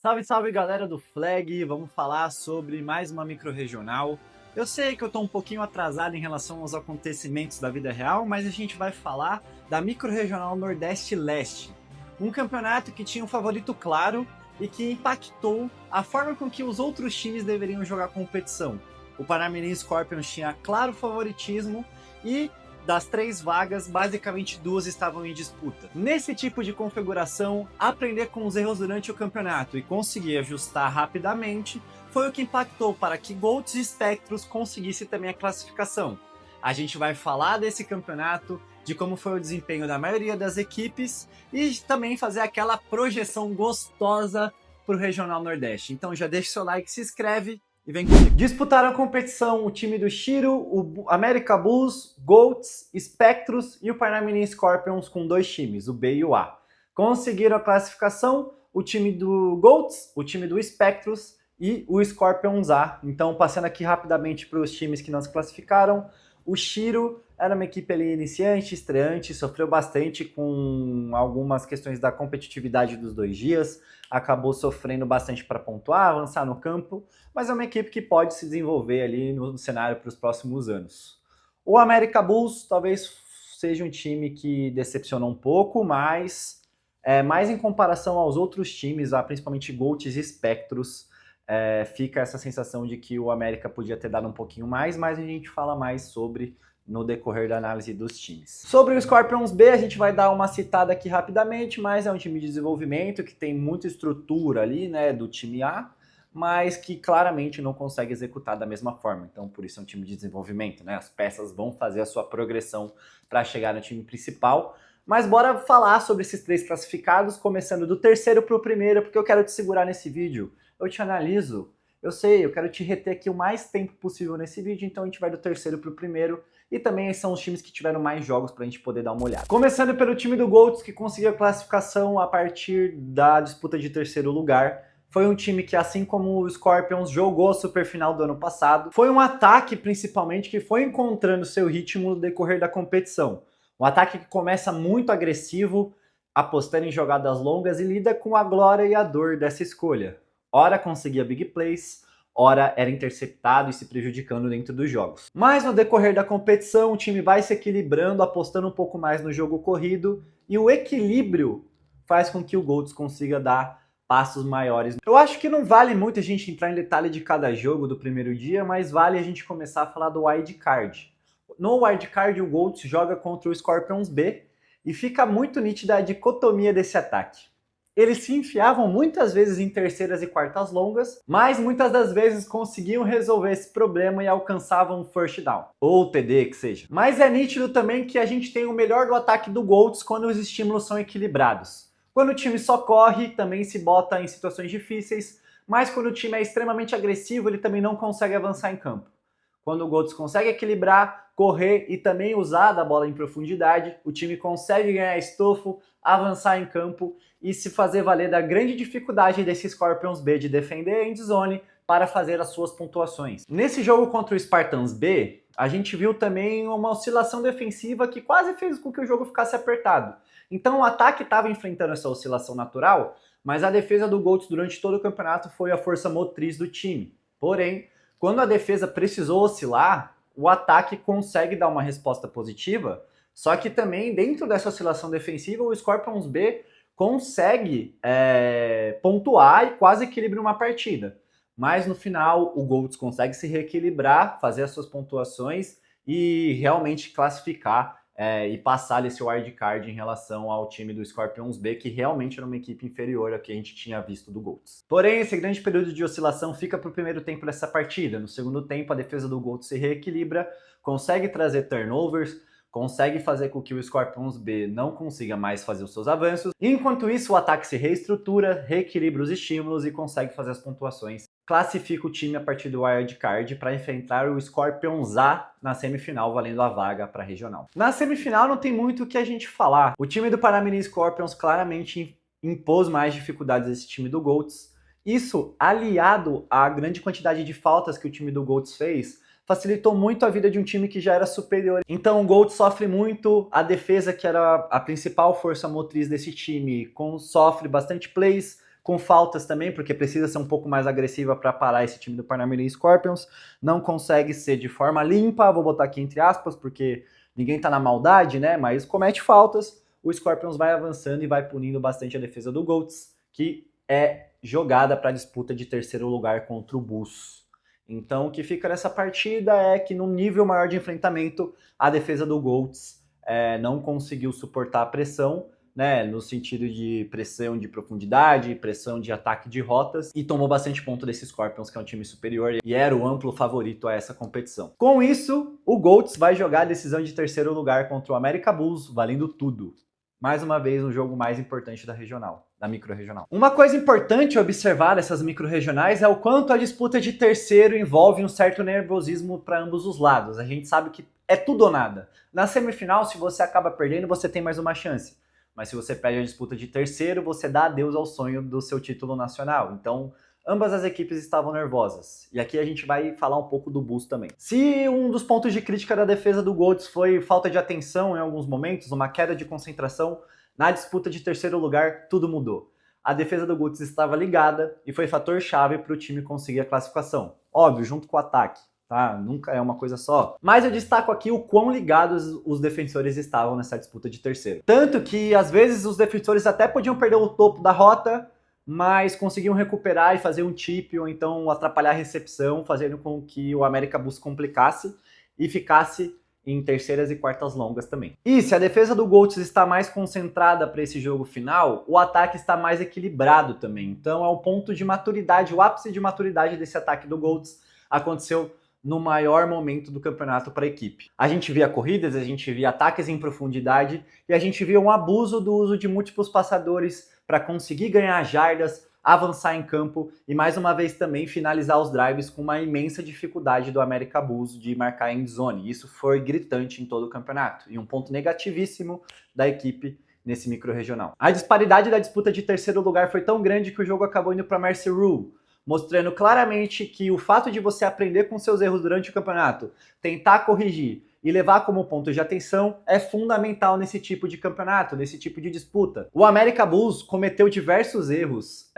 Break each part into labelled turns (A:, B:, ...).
A: Salve, salve galera do Flag, vamos falar sobre mais uma micro-regional. Eu sei que eu tô um pouquinho atrasado em relação aos acontecimentos da vida real, mas a gente vai falar da micro-regional Nordeste-Leste. Um campeonato que tinha um favorito claro e que impactou a forma com que os outros times deveriam jogar a competição. O Parnamirim Scorpions tinha claro favoritismo e das 3 vagas, basicamente 2 estavam em disputa. Nesse tipo de configuração, aprender com os erros durante o campeonato e conseguir ajustar rapidamente foi o que impactou para que Golds e Spectros conseguissem também a classificação. A gente vai falar desse campeonato, de como foi o desempenho da maioria das equipes e também fazer aquela projeção gostosa para o Regional Nordeste. Então já deixa o seu like, se inscreve e vem comigo. Disputaram a competição o time do Shiro, o America Bulls, Golds, Spectros e o Parnamirim Scorpions com 2 times, o B e o A. Conseguiram a classificação o time do Golds, o time do Spectros e o Scorpions A. Então, passando aqui rapidamente para os times que não se classificaram, o Shiro era uma equipe ali iniciante, estreante, sofreu bastante com algumas questões da competitividade dos 2 dias, acabou sofrendo bastante para pontuar, avançar no campo, mas é uma equipe que pode se desenvolver ali no cenário para os próximos anos. O America Bulls talvez seja um time que decepcionou um pouco, mas mais em comparação aos outros times, principalmente Golds e Spectros, fica essa sensação de que o América podia ter dado um pouquinho mais, mas a gente fala mais sobre no decorrer da análise dos times. Sobre o Scorpions B, a gente vai dar uma citada aqui rapidamente, mas é um time de desenvolvimento que tem muita estrutura ali, né, do time A, mas que claramente não consegue executar da mesma forma. Então, por isso é um time de desenvolvimento, né? As peças vão fazer a sua progressão para chegar no time principal. Mas bora falar sobre esses 3 classificados, começando do terceiro para o primeiro, porque eu quero te segurar nesse vídeo. Eu te analiso, eu sei, eu quero te reter aqui o mais tempo possível nesse vídeo, então a gente vai do terceiro para o primeiro, e também são os times que tiveram mais jogos para a gente poder dar uma olhada. Começando pelo time do Golds, que conseguiu a classificação a partir da disputa de terceiro lugar. Foi um time que, assim como o Scorpions, jogou a superfinal do ano passado. Foi um ataque, principalmente, que foi encontrando seu ritmo no decorrer da competição. Um ataque que começa muito agressivo, apostando em jogadas longas e lida com a glória e a dor dessa escolha. Ora conseguia big plays, ora era interceptado e se prejudicando dentro dos jogos. Mas no decorrer da competição, o time vai se equilibrando, apostando um pouco mais no jogo corrido, e o equilíbrio faz com que o Golds consiga dar passos maiores. Eu acho que não vale muito a gente entrar em detalhe de cada jogo do primeiro dia, mas vale a gente começar a falar do wildcard. No wildcard, o Golds joga contra o Scorpions B e fica muito nítida a dicotomia desse ataque. Eles se enfiavam muitas vezes em terceiras e quartas longas, mas muitas das vezes conseguiam resolver esse problema e alcançavam um first down, ou TD que seja. Mas é nítido também que a gente tem o melhor do ataque do Golds quando os estímulos são equilibrados. Quando o time só corre, também se bota em situações difíceis, mas quando o time é extremamente agressivo, ele também não consegue avançar em campo. Quando o Golds consegue equilibrar, correr e também usar da bola em profundidade, o time consegue ganhar estofo, avançar em campo e se fazer valer da grande dificuldade desse Scorpions B de defender a endzone para fazer as suas pontuações. Nesse jogo contra o Spartans B, a gente viu também uma oscilação defensiva que quase fez com que o jogo ficasse apertado. Então o ataque estava enfrentando essa oscilação natural, mas a defesa do Golds durante todo o campeonato foi a força motriz do time. Porém, quando a defesa precisou oscilar, o ataque consegue dar uma resposta positiva, só que também dentro dessa oscilação defensiva, o Scorpions B consegue pontuar e quase equilibra uma partida. Mas no final, o Golds consegue se reequilibrar, fazer as suas pontuações e realmente classificar e passar esse wildcard em relação ao time do Scorpions B, que realmente era uma equipe inferior ao que a gente tinha visto do Golds. Porém, esse grande período de oscilação fica para o primeiro tempo dessa partida. No segundo tempo, a defesa do Golds se reequilibra, consegue trazer turnovers, consegue fazer com que o Scorpions B não consiga mais fazer os seus avanços. Enquanto isso, o ataque se reestrutura, reequilibra os estímulos e consegue fazer as pontuações. Classifica o time a partir do wildcard para enfrentar o Scorpions A na semifinal, valendo a vaga para a regional. Na semifinal não tem muito o que a gente falar. O time do Parnamirim Scorpions claramente impôs mais dificuldades a esse time do Golds. Isso, aliado à grande quantidade de faltas que o time do Golds fez, facilitou muito a vida de um time que já era superior. Então o Golds sofre muito, a defesa, que era a principal força motriz desse time, sofre bastante plays, com faltas também, porque precisa ser um pouco mais agressiva para parar esse time do Parnamirim Scorpions, não consegue ser de forma limpa, vou botar aqui entre aspas, porque ninguém tá na maldade, né, mas comete faltas, o Scorpions vai avançando e vai punindo bastante a defesa do Goats, que é jogada para a disputa de terceiro lugar contra o Bulls. Então o que fica nessa partida é que num nível maior de enfrentamento, a defesa do Goats não conseguiu suportar a pressão, né, no sentido de pressão de profundidade, pressão de ataque de rotas, e tomou bastante ponto desse Scorpions, que é um time superior e era o amplo favorito a essa competição. Com isso, o Goats vai jogar a decisão de terceiro lugar contra o America Bulls, valendo tudo. Mais uma vez, um jogo mais importante da regional, da micro-regional. Uma coisa importante observar nessas micro-regionais é o quanto a disputa de terceiro envolve um certo nervosismo para ambos os lados. A gente sabe que é tudo ou nada. Na semifinal, se você acaba perdendo, você tem mais uma chance. Mas se você perde a disputa de terceiro, você dá adeus ao sonho do seu título nacional. Então, ambas as equipes estavam nervosas. E aqui a gente vai falar um pouco do Bulls também. Se um dos pontos de crítica da defesa do Goats foi falta de atenção em alguns momentos, uma queda de concentração, na disputa de terceiro lugar, tudo mudou. A defesa do Goats estava ligada e foi fator chave para o time conseguir a classificação. Óbvio, junto com o ataque. Tá? Nunca é uma coisa só. Mas eu destaco aqui o quão ligados os defensores estavam nessa disputa de terceiro. Tanto que, às vezes, os defensores até podiam perder o topo da rota, mas conseguiam recuperar e fazer um chip, ou então atrapalhar a recepção, fazendo com que o America Bulls complicasse e ficasse em terceiras e quartas longas também. E se a defesa do Goats está mais concentrada para esse jogo final, o ataque está mais equilibrado também. Então é o ponto de maturidade, o ápice de maturidade desse ataque do Goats aconteceu no maior momento do campeonato para a equipe. A gente via corridas, a gente via ataques em profundidade e a gente via um abuso do uso de múltiplos passadores para conseguir ganhar jardas, avançar em campo e mais uma vez também finalizar os drives com uma imensa dificuldade do America Bulls de marcar end zone. Isso foi gritante em todo o campeonato e um ponto negativíssimo da equipe nesse micro-regional. A disparidade da disputa de terceiro lugar foi tão grande que o jogo acabou indo para Mercy Rule, mostrando claramente que o fato de você aprender com seus erros durante o campeonato, tentar corrigir e levar como ponto de atenção é fundamental nesse tipo de campeonato, nesse tipo de disputa. O America Bulls cometeu diversos erros,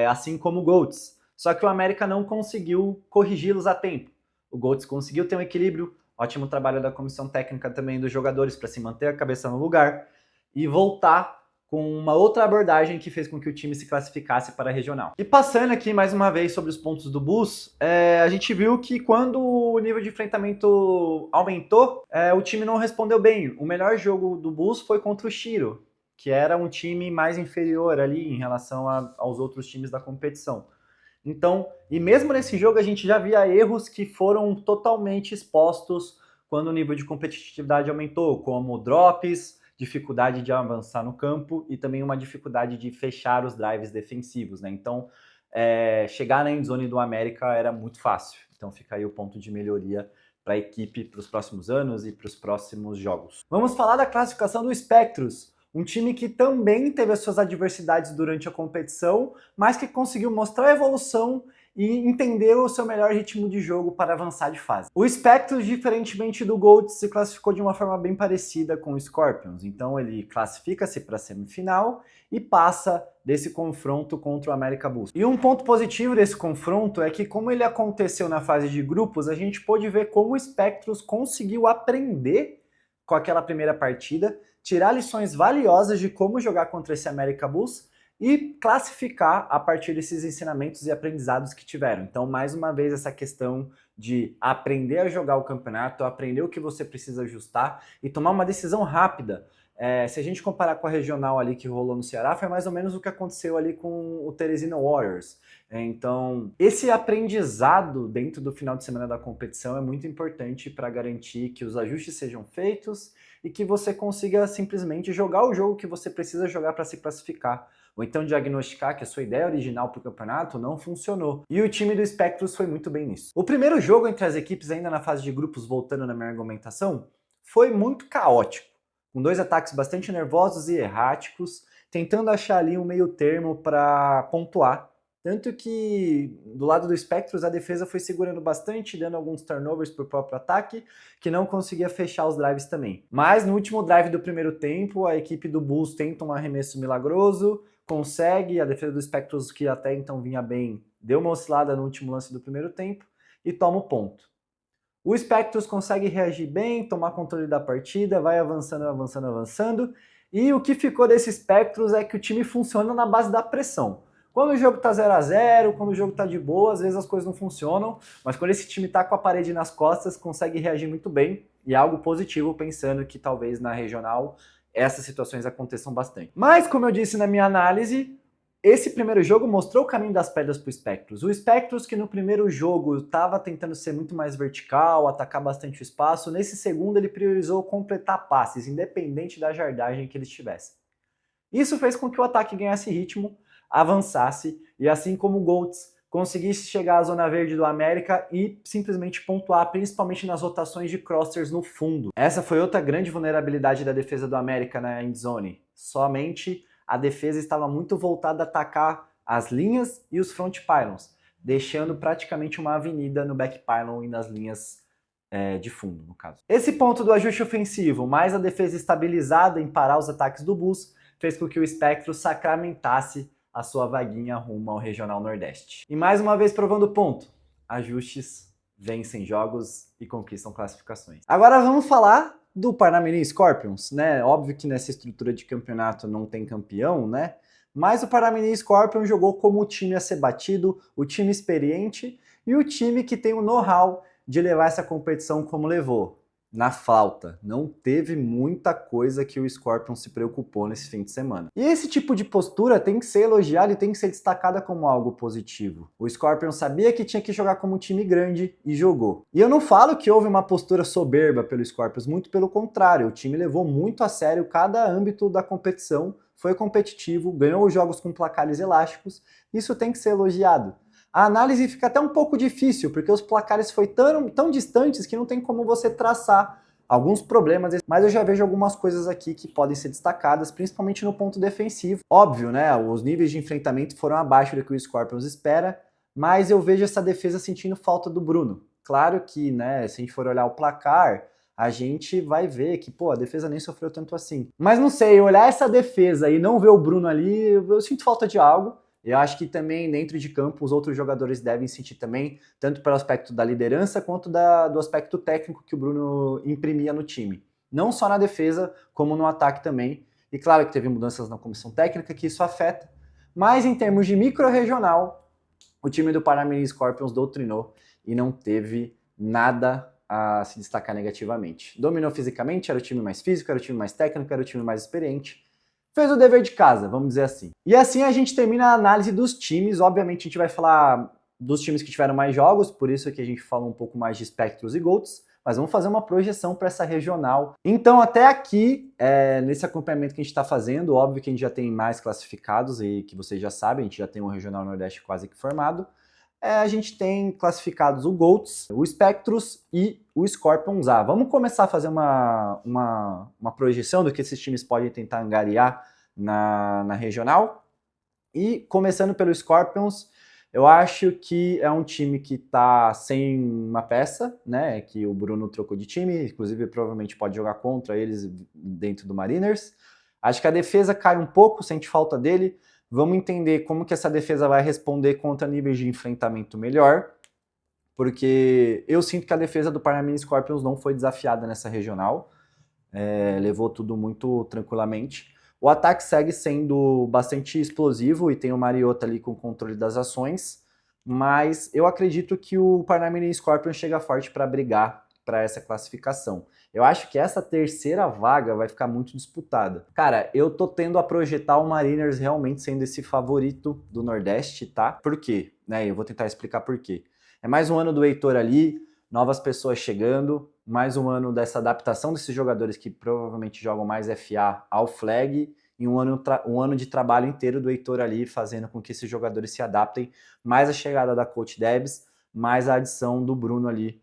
A: assim como o Goats, só que o America não conseguiu corrigi-los a tempo. O Goats conseguiu ter um equilíbrio, ótimo trabalho da comissão técnica também dos jogadores para se manter a cabeça no lugar e voltar com uma outra abordagem que fez com que o time se classificasse para a regional. E passando aqui mais uma vez sobre os pontos do Bulls, a gente viu que quando o nível de enfrentamento aumentou, o time não respondeu bem. O melhor jogo do Bulls foi contra o Shiro, que era um time mais inferior ali em relação aos outros times da competição. Então, e mesmo nesse jogo a gente já via erros que foram totalmente expostos quando o nível de competitividade aumentou, como drops, dificuldade de avançar no campo e também uma dificuldade de fechar os drives defensivos, né? Então, chegar na endzone do América era muito fácil. Então fica aí o ponto de melhoria para a equipe para os próximos anos e para os próximos jogos. Vamos falar da classificação do Spectros, um time que também teve as suas adversidades durante a competição, mas que conseguiu mostrar evolução e entender o seu melhor ritmo de jogo para avançar de fase. O Spectros, diferentemente do Gold, se classificou de uma forma bem parecida com o Scorpions, então ele classifica-se para a semifinal e passa desse confronto contra o America Bulls. E um ponto positivo desse confronto é que, como ele aconteceu na fase de grupos, a gente pôde ver como o Spectros conseguiu aprender com aquela primeira partida, tirar lições valiosas de como jogar contra esse America Bulls e classificar a partir desses ensinamentos e aprendizados que tiveram. Então, mais uma vez, essa questão de aprender a jogar o campeonato, aprender o que você precisa ajustar e tomar uma decisão rápida. Se a gente comparar com a regional ali que rolou no Ceará, foi mais ou menos o que aconteceu ali com o Teresina Warriors. Então, esse aprendizado dentro do final de semana da competição é muito importante para garantir que os ajustes sejam feitos e que você consiga simplesmente jogar o jogo que você precisa jogar para se classificar. Ou então diagnosticar que a sua ideia original para o campeonato não funcionou. E o time do Spectros foi muito bem nisso. O primeiro jogo entre as equipes, ainda na fase de grupos, voltando na minha argumentação, foi muito caótico, com dois ataques bastante nervosos e erráticos, tentando achar ali um meio termo para pontuar. Tanto que do lado do Spectros a defesa foi segurando bastante, dando alguns turnovers para o próprio ataque, que não conseguia fechar os drives também. Mas no último drive do primeiro tempo, a equipe do Bulls tenta um arremesso milagroso, consegue, a defesa do Spectros, que até então vinha bem, deu uma oscilada no último lance do primeiro tempo e toma o ponto. O Spectros consegue reagir bem, tomar controle da partida, vai avançando, avançando, avançando, e o que ficou desse Spectros é que o time funciona na base da pressão. Quando o jogo tá 0 a 0, quando o jogo tá de boa, às vezes as coisas não funcionam, mas quando esse time tá com a parede nas costas, consegue reagir muito bem, e é algo positivo, pensando que talvez na regional essas situações aconteçam bastante. Mas, como eu disse na minha análise, esse primeiro jogo mostrou o caminho das pedras para o Spectros. O Spectros, que no primeiro jogo estava tentando ser muito mais vertical, atacar bastante o espaço, nesse segundo ele priorizou completar passes, independente da jardagem que eles tivessem. Isso fez com que o ataque ganhasse ritmo, avançasse, e assim como o Goltz conseguisse chegar à zona verde do América e simplesmente pontuar, principalmente nas rotações de crossers no fundo. Essa foi outra grande vulnerabilidade da defesa do América na endzone. Somente a defesa estava muito voltada a atacar as linhas e os front pylons, deixando praticamente uma avenida no back pylon e nas linhas de fundo, no caso. Esse ponto do ajuste ofensivo, mais a defesa estabilizada em parar os ataques do Bulls, fez com que o Spectro sacramentasse a sua vaguinha rumo ao Regional Nordeste. E mais uma vez provando o ponto, ajustes vencem jogos e conquistam classificações. Agora vamos falar do Parnamirim Scorpions, né? Óbvio que nessa estrutura de campeonato não tem campeão, né? Mas o Parnamirim Scorpions jogou como o time a ser batido, o time experiente e o time que tem o know-how de levar essa competição como levou. Na flauta. Não teve muita coisa que o Scorpion se preocupou nesse fim de semana. E esse tipo de postura tem que ser elogiada e tem que ser destacada como algo positivo. O Scorpion sabia que tinha que jogar como um time grande e jogou. E eu não falo que houve uma postura soberba pelo Scorpions, muito pelo contrário. O time levou muito a sério cada âmbito da competição, foi competitivo, ganhou os jogos com placares elásticos. Isso tem que ser elogiado. A análise fica até um pouco difícil, porque os placares foram tão distantes que não tem como você traçar alguns problemas, mas eu já vejo algumas coisas aqui que podem ser destacadas, principalmente no ponto defensivo. Óbvio, né, os níveis de enfrentamento foram abaixo do que o Scorpions espera, mas eu vejo essa defesa sentindo falta do Bruno. Claro que, né, se a gente for olhar o placar, a gente vai ver que, pô, a defesa nem sofreu tanto assim. Mas não sei, olhar essa defesa e não ver o Bruno ali, eu sinto falta de algo. Eu acho que também dentro de campo os outros jogadores devem sentir também, tanto pelo aspecto da liderança quanto do aspecto técnico que o Bruno imprimia no time. Não só na defesa, como no ataque também. E claro que teve mudanças na comissão técnica, que isso afeta. Mas em termos de micro-regional, o time do Parnamirim Scorpions doutrinou e não teve nada a se destacar negativamente. Dominou fisicamente, era o time mais físico, era o time mais técnico, era o time mais experiente. Fez o dever de casa, vamos dizer assim. E assim a gente termina a análise dos times. Obviamente a gente vai falar dos times que tiveram mais jogos, por isso que a gente fala um pouco mais de Spectros e Golds, mas vamos fazer uma projeção para essa regional. Então até aqui, nesse acompanhamento que a gente está fazendo, óbvio que a gente já tem mais classificados e que vocês já sabem, a gente já tem um Regional Nordeste quase que formado. A gente tem classificados o Golds, o Spectros e o Scorpions A. Vamos começar a fazer uma projeção do que esses times podem tentar angariar na regional. E começando pelo Scorpions, eu acho que é um time que está sem uma peça, né? Que o Bruno trocou de time, inclusive provavelmente pode jogar contra eles dentro do Mariners. Acho que a defesa cai um pouco, sente falta dele. Vamos entender como que essa defesa vai responder contra níveis de enfrentamento melhor, porque eu sinto que a defesa do Parnamirim Scorpions não foi desafiada nessa regional, levou tudo muito tranquilamente. O ataque segue sendo bastante explosivo e tem o Mariota ali com o controle das ações, mas eu acredito que o Parnamirim Scorpions chega forte para brigar para essa classificação. Eu acho que essa terceira vaga vai ficar muito disputada. Cara, eu tô tendo a projetar o Mariners realmente sendo esse favorito do Nordeste, tá? Por quê? Eu vou tentar explicar por quê. É mais um ano do Heitor ali, novas pessoas chegando, mais um ano dessa adaptação desses jogadores que provavelmente jogam mais FA ao flag, e um ano de trabalho inteiro do Heitor ali, fazendo com que esses jogadores se adaptem, mais a chegada da Coach Debs, mais a adição do Bruno ali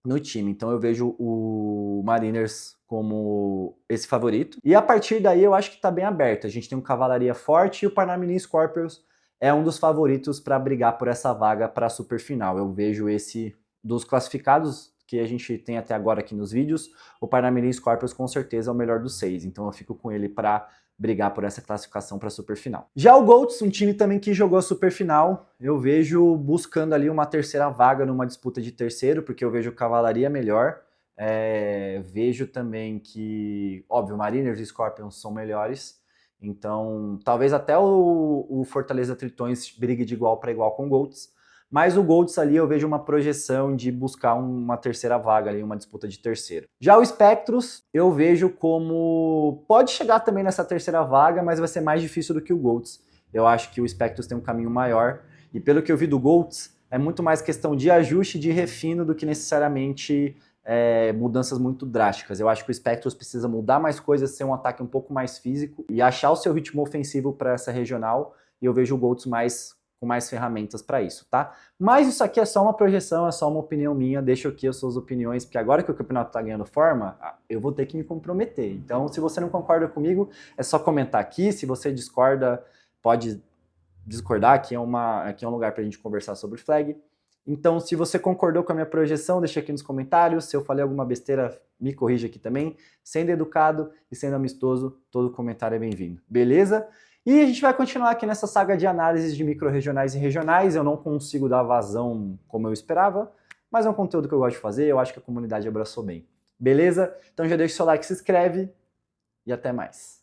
A: no time. Então eu vejo o Mariners como esse favorito. E a partir daí eu acho que está bem aberto. A gente tem um Cavalaria forte e o Parnamirim Scorpions é um dos favoritos para brigar por essa vaga para a superfinal. Eu vejo esse dos classificados que a gente tem até agora aqui nos vídeos, o Parnamirim Scorpions com certeza é o melhor dos 6. Então eu fico com ele para brigar por essa classificação para a Superfinal. Já o Golds, um time também que jogou a Superfinal, eu vejo buscando ali uma terceira vaga numa disputa de terceiro, porque eu vejo Cavalaria melhor. Vejo também que, óbvio, Mariners e Scorpions são melhores, então talvez até o Fortaleza Tritões brigue de igual para igual com o Golds, mas o Golds ali eu vejo uma projeção de buscar uma terceira vaga ali, uma disputa de terceiro. Já o Spectros eu vejo como pode chegar também nessa terceira vaga, mas vai ser mais difícil do que o Golds. Eu acho que o Spectros tem um caminho maior, e pelo que eu vi do Golds, é muito mais questão de ajuste, de refino, do que necessariamente mudanças muito drásticas. Eu acho que o Spectros precisa mudar mais coisas, ser um ataque um pouco mais físico e achar o seu ritmo ofensivo para essa regional, e eu vejo o Golds com mais ferramentas para isso, tá? Mas isso aqui é só uma projeção, é só uma opinião minha, deixo aqui as suas opiniões, porque agora que o campeonato está ganhando forma, eu vou ter que me comprometer. Então, se você não concorda comigo, é só comentar aqui. Se você discorda, pode discordar, aqui é um lugar para a gente conversar sobre flag. Então, se você concordou com a minha projeção, deixa aqui nos comentários. Se eu falei alguma besteira, me corrija aqui também. Sendo educado e sendo amistoso, todo comentário é bem-vindo. Beleza? E a gente vai continuar aqui nessa saga de análises de micro-regionais e regionais. Eu não consigo dar vazão como eu esperava, mas é um conteúdo que eu gosto de fazer, eu acho que a comunidade abraçou bem. Beleza? Então já deixa o seu like, se inscreve e até mais.